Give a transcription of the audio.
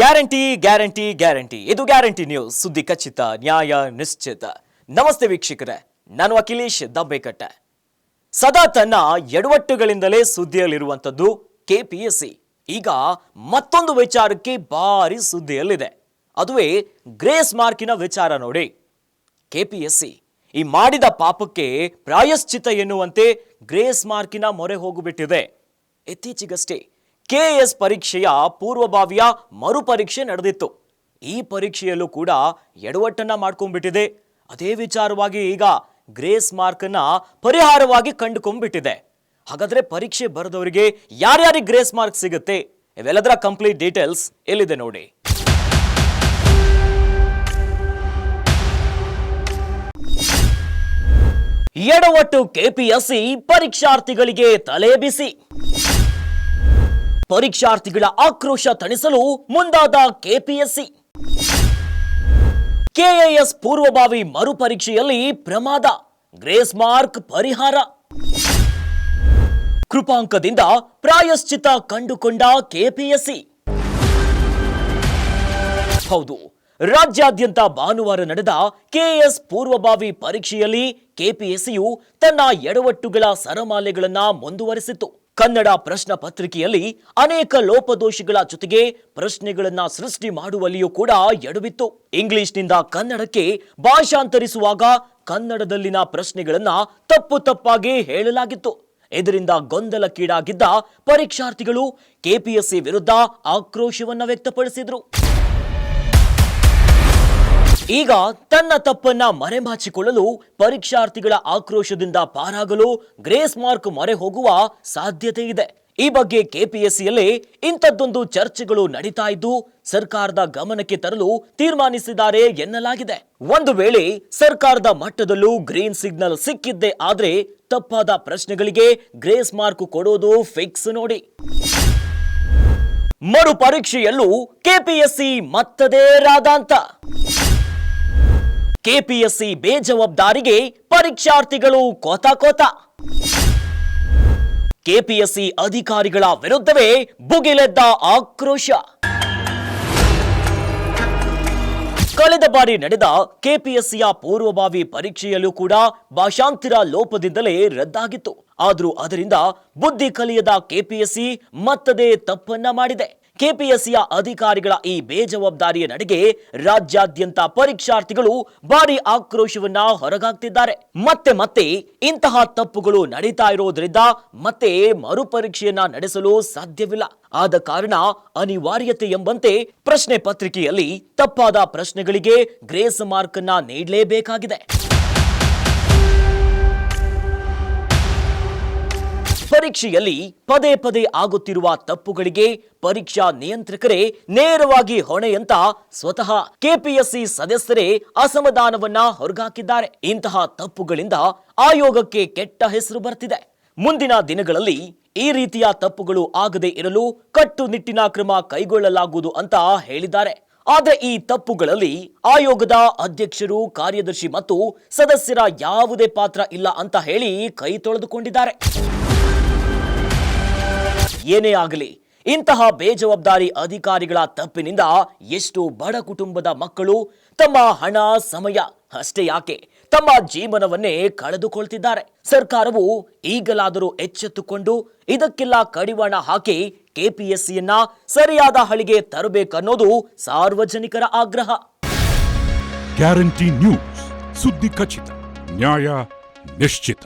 Guarantee guarantee guarantee ಇದು guarantee news. ಸುದ್ದಿ ಖಚಿತ, ನ್ಯಾಯ ನಿಶ್ಚಿತ. ನಮಸ್ತೆ ವೀಕ್ಷಕರೇ, ನಾನು ಅಖಿಲೇಶ್ ದಬ್ಬೆಕಟ್ಟೆ. ಸದಾ ತನ್ನ ಎಡವಟ್ಟುಗಳಿಂದಲೇ ಸುದ್ದಿಯಲ್ಲಿರುವಂಥದ್ದು ಕೆಪಿಎಸ್ಸಿ ಈಗ ಮತ್ತೊಂದು ವಿಚಾರಕ್ಕೆ ಭಾರಿ ಸುದ್ದಿಯಲ್ಲಿದೆ. ಅದುವೇ ಗ್ರೇಸ್ ಮಾರ್ಕಿನ ವಿಚಾರ ನೋಡಿ. ಕೆಪಿಎಸ್ಸಿ ಈ ಮಾಡಿದ ಪಾಪಕ್ಕೆ ಪ್ರಾಯಶ್ಚಿತ ಎನ್ನುವಂತೆ ಗ್ರೇಸ್ ಮಾರ್ಕಿನ ಮೊರೆ ಹೋಗಿಬಿಟ್ಟಿದೆ. ಇತ್ತೀಚೆಗಷ್ಟೇ ಕೆಎಎಸ್ ಪರೀಕ್ಷೆಯ ಪೂರ್ವಭಾವಿಯ ಮರುಪರೀಕ್ಷೆ ನಡೆದಿತ್ತು. ಈ ಪರೀಕ್ಷೆಯಲ್ಲೂ ಕೂಡ ಎಡವಟ್ಟನ್ನ ಮಾಡ್ಕೊಂಡ್ಬಿಟ್ಟಿದೆ. ಅದೇ ವಿಚಾರವಾಗಿ ಈಗ ಗ್ರೇಸ್ ಮಾರ್ಕನ್ನ ಪರಿಹಾರವಾಗಿ ಕಂಡುಕೊಂಡ್ಬಿಟ್ಟಿದೆ. ಹಾಗಾದ್ರೆ ಪರೀಕ್ಷೆ ಬರೆದವರಿಗೆ ಯಾರ್ಯಾರಿಗೆ ಗ್ರೇಸ್ ಮಾರ್ಕ್ ಸಿಗುತ್ತೆ, ಇವೆಲ್ಲದರ ಕಂಪ್ಲೀಟ್ ಡೀಟೇಲ್ಸ್ ಎಲ್ಲಿದೆ ನೋಡಿ. ಎಡವಟ್ಟು ಕೆಪಿಎಸ್ಸಿ ಪರೀಕ್ಷಾರ್ಥಿಗಳಿಗೆ ತಲೆ ಬಿಸಿ. ಪರೀಕ್ಷಾರ್ಥಿಗಳ ಆಕ್ರೋಶ ತಣಿಸಲು ಮುಂದಾದ ಕೆಪಿಎಸ್ಸಿ. ಕೆಎಎಸ್ ಪೂರ್ವಭಾವಿ ಮರುಪರೀಕ್ಷೆಯಲ್ಲಿ ಪ್ರಮಾದ, ಗ್ರೇಸ್ ಮಾರ್ಕ್ ಪರಿಹಾರ. ಕೃಪಾಂಕದಿಂದ ಪ್ರಾಯಶ್ಚಿತ ಕಂಡುಕೊಂಡ ಕೆಪಿಎಸ್ಸಿ. ಹೌದು, ರಾಜ್ಯಾದ್ಯಂತ ಭಾನುವಾರ ನಡೆದ ಕೆಎಎಸ್ ಪೂರ್ವಭಾವಿ ಪರೀಕ್ಷೆಯಲ್ಲಿ ಕೆಪಿಎಸ್ಸಿಯು ತನ್ನ ಎಡವಟ್ಟುಗಳ ಸರಮಾಲೆಗಳನ್ನ ಮುಂದುವರೆಸಿತು. ಕನ್ನಡ ಪ್ರಶ್ನೆ ಪತ್ರಿಕೆಯಲ್ಲಿ ಅನೇಕ ಲೋಪದೋಷಗಳ ಜೊತೆಗೆ ಪ್ರಶ್ನೆಗಳನ್ನ ಸೃಷ್ಟಿ ಮಾಡುವಲ್ಲಿಯೂ ಕೂಡ ಎಡವಿತ್ತು. ಇಂಗ್ಲಿಷ್ನಿಂದ ಕನ್ನಡಕ್ಕೆ ಭಾಷಾಂತರಿಸುವಾಗ ಕನ್ನಡದಲ್ಲಿನ ಪ್ರಶ್ನೆಗಳನ್ನ ತಪ್ಪಾಗಿ ಹೇಳಲಾಗಿತ್ತು. ಇದರಿಂದ ಗೊಂದಲಕ್ಕೀಡಾಗಿದ್ದ ಪರೀಕ್ಷಾರ್ಥಿಗಳು ಕೆಪಿಎಸ್ಸಿ ವಿರುದ್ಧ ಆಕ್ರೋಶವನ್ನ ವ್ಯಕ್ತಪಡಿಸಿದ್ರು. ಈಗ ತನ್ನ ತಪ್ಪನ್ನ ಮರೆಮಾಚಿಕೊಳ್ಳಲು ಪರೀಕ್ಷಾರ್ಥಿಗಳ ಆಕ್ರೋಶದಿಂದ ಪಾರಾಗಲು ಗ್ರೇಸ್ ಮಾರ್ಕ್ ಮೊರೆ ಹೋಗುವ ಸಾಧ್ಯತೆ ಇದೆ. ಈ ಬಗ್ಗೆ ಕೆಪಿಎಸ್ಸಿಯಲ್ಲೇ ಇಂಥದ್ದೊಂದು ಚರ್ಚೆಗಳು ನಡೀತಾ ಇದ್ದು ಸರ್ಕಾರದ ಗಮನಕ್ಕೆ ತರಲು ತೀರ್ಮಾನಿಸಿದ್ದಾರೆ ಎನ್ನಲಾಗಿದೆ. ಒಂದು ವೇಳೆ ಸರ್ಕಾರದ ಮಟ್ಟದಲ್ಲೂ ಗ್ರೀನ್ ಸಿಗ್ನಲ್ ಸಿಕ್ಕಿದ್ದೇ ಆದ್ರೆ ತಪ್ಪಾದ ಪ್ರಶ್ನೆಗಳಿಗೆ ಗ್ರೇಸ್ ಮಾರ್ಕ್ ಕೊಡೋದು ಫಿಕ್ಸ್ ನೋಡಿ. ಮರು ಪರೀಕ್ಷೆಯಲ್ಲೂ ಕೆಪಿಎಸ್ಸಿ ಮತ್ತದೇ ರಾದಾಂತ. ಕೆಪಿಎಸ್ಸಿ ಬೇಜವಾಬ್ದಾರಿಗೆ ಪರೀಕ್ಷಾರ್ಥಿಗಳು ಕೋತ. ಕೆಪಿಎಸ್ಸಿ ಅಧಿಕಾರಿಗಳ ವಿರುದ್ಧವೇ ಭುಗಿಲೆದ್ದ ಆಕ್ರೋಶ. ಕಳೆದ ಬಾರಿ ನಡೆದ ಕೆಪಿಎಸ್ಸಿಯ ಪೂರ್ವಭಾವಿ ಪರೀಕ್ಷೆಯಲ್ಲೂ ಕೂಡ ಭಾಷಾಂತರ ಲೋಪದಿಂದಲೇ ರದ್ದಾಗಿತ್ತು. ಆದ್ರೂ ಅದರಿಂದ ಬುದ್ಧಿ ಕಲಿಯದ ಕೆಪಿಎಸ್ಸಿ ಮತ್ತದೇ ತಪ್ಪನ್ನ ಮಾಡಿದೆ. ಕೆಪಿಎಸ್ಸಿಯ ಅಧಿಕಾರಿಗಳ ಈ ಬೇಜವಾಬ್ದಾರಿಯ ನಡೆಗೆ ರಾಜ್ಯಾದ್ಯಂತ ಪರೀಕ್ಷಾರ್ಥಿಗಳು ಭಾರಿ ಆಕ್ರೋಶವನ್ನ ಹೊರಗಾಗ್ತಿದ್ದಾರೆ. ಮತ್ತೆ ಇಂತಹ ತಪ್ಪುಗಳು ನಡೀತಾ ಇರೋದ್ರಿಂದ ಮತ್ತೆ ಮರುಪರೀಕ್ಷೆಯನ್ನ ನಡೆಸಲು ಸಾಧ್ಯವಿಲ್ಲ. ಆದ ಕಾರಣ ಅನಿವಾರ್ಯತೆ ಎಂಬಂತೆ ಪ್ರಶ್ನೆ ಪತ್ರಿಕೆಯಲ್ಲಿ ತಪ್ಪಾದ ಪ್ರಶ್ನೆಗಳಿಗೆ ಗ್ರೇಸ್ ಮಾರ್ಕ್ ಅನ್ನ ನೀಡಲೇಬೇಕಾಗಿದೆ. ಪರೀಕ್ಷೆಯಲ್ಲಿ ಪದೇ ಆಗುತ್ತಿರುವ ತಪ್ಪುಗಳಿಗೆ ಪರೀಕ್ಷಾ ನಿಯಂತ್ರಕರೇ ನೇರವಾಗಿ ಹೊಣೆಯಂತ ಸ್ವತಃ ಕೆಪಿಎಸ್ಸಿ ಸದಸ್ಯರೇ ಅಸಮಾಧಾನವನ್ನ ಹೊರಗಾಕಿದ್ದಾರೆ. ಇಂತಹ ತಪ್ಪುಗಳಿಂದ ಆಯೋಗಕ್ಕೆ ಕೆಟ್ಟ ಹೆಸರು ಬರ್ತಿದೆ. ಮುಂದಿನ ದಿನಗಳಲ್ಲಿ ಈ ರೀತಿಯ ತಪ್ಪುಗಳು ಆಗದೇ ಇರಲು ಕಟ್ಟುನಿಟ್ಟಿನ ಕ್ರಮ ಕೈಗೊಳ್ಳಲಾಗುವುದು ಅಂತ ಹೇಳಿದ್ದಾರೆ. ಆದರೆ ಈ ತಪ್ಪುಗಳಲ್ಲಿ ಆಯೋಗದ ಅಧ್ಯಕ್ಷರು, ಕಾರ್ಯದರ್ಶಿ ಮತ್ತು ಸದಸ್ಯರ ಯಾವುದೇ ಪಾತ್ರ ಇಲ್ಲ ಅಂತ ಹೇಳಿ ಕೈ ತೊಳೆದುಕೊಂಡಿದ್ದಾರೆ. ಏನೇ ಆಗಲಿ, ಇಂತಹ ಬೇಜವಾಬ್ದಾರಿ ಅಧಿಕಾರಿಗಳ ತಪ್ಪಿನಿಂದ ಎಷ್ಟು ಬಡ ಕುಟುಂಬದ ಮಕ್ಕಳು ತಮ್ಮ ಹಣ, ಸಮಯ ಅಷ್ಟೇ ಯಾಕೆ ತಮ್ಮ ಜೀವನವನ್ನೇ ಕಳೆದುಕೊಳ್ತಿದ್ದಾರೆ. ಸರ್ಕಾರವು ಈಗಲಾದರೂ ಎಚ್ಚೆತ್ತುಕೊಂಡು ಇದಕ್ಕೆಲ್ಲ ಕಡಿವಾಣ ಹಾಕಿ ಕೆಪಿಎಸ್ಸಿಯನ್ನ ಸರಿಯಾದ ಹಳಿಗೆ ತರಬೇಕನ್ನೋದು ಸಾರ್ವಜನಿಕರ ಆಗ್ರಹ. ಗ್ಯಾರಂಟಿ ನ್ಯೂಸ್, ಸುದ್ದಿ ಖಚಿತ, ನ್ಯಾಯ ನಿಶ್ಚಿತ.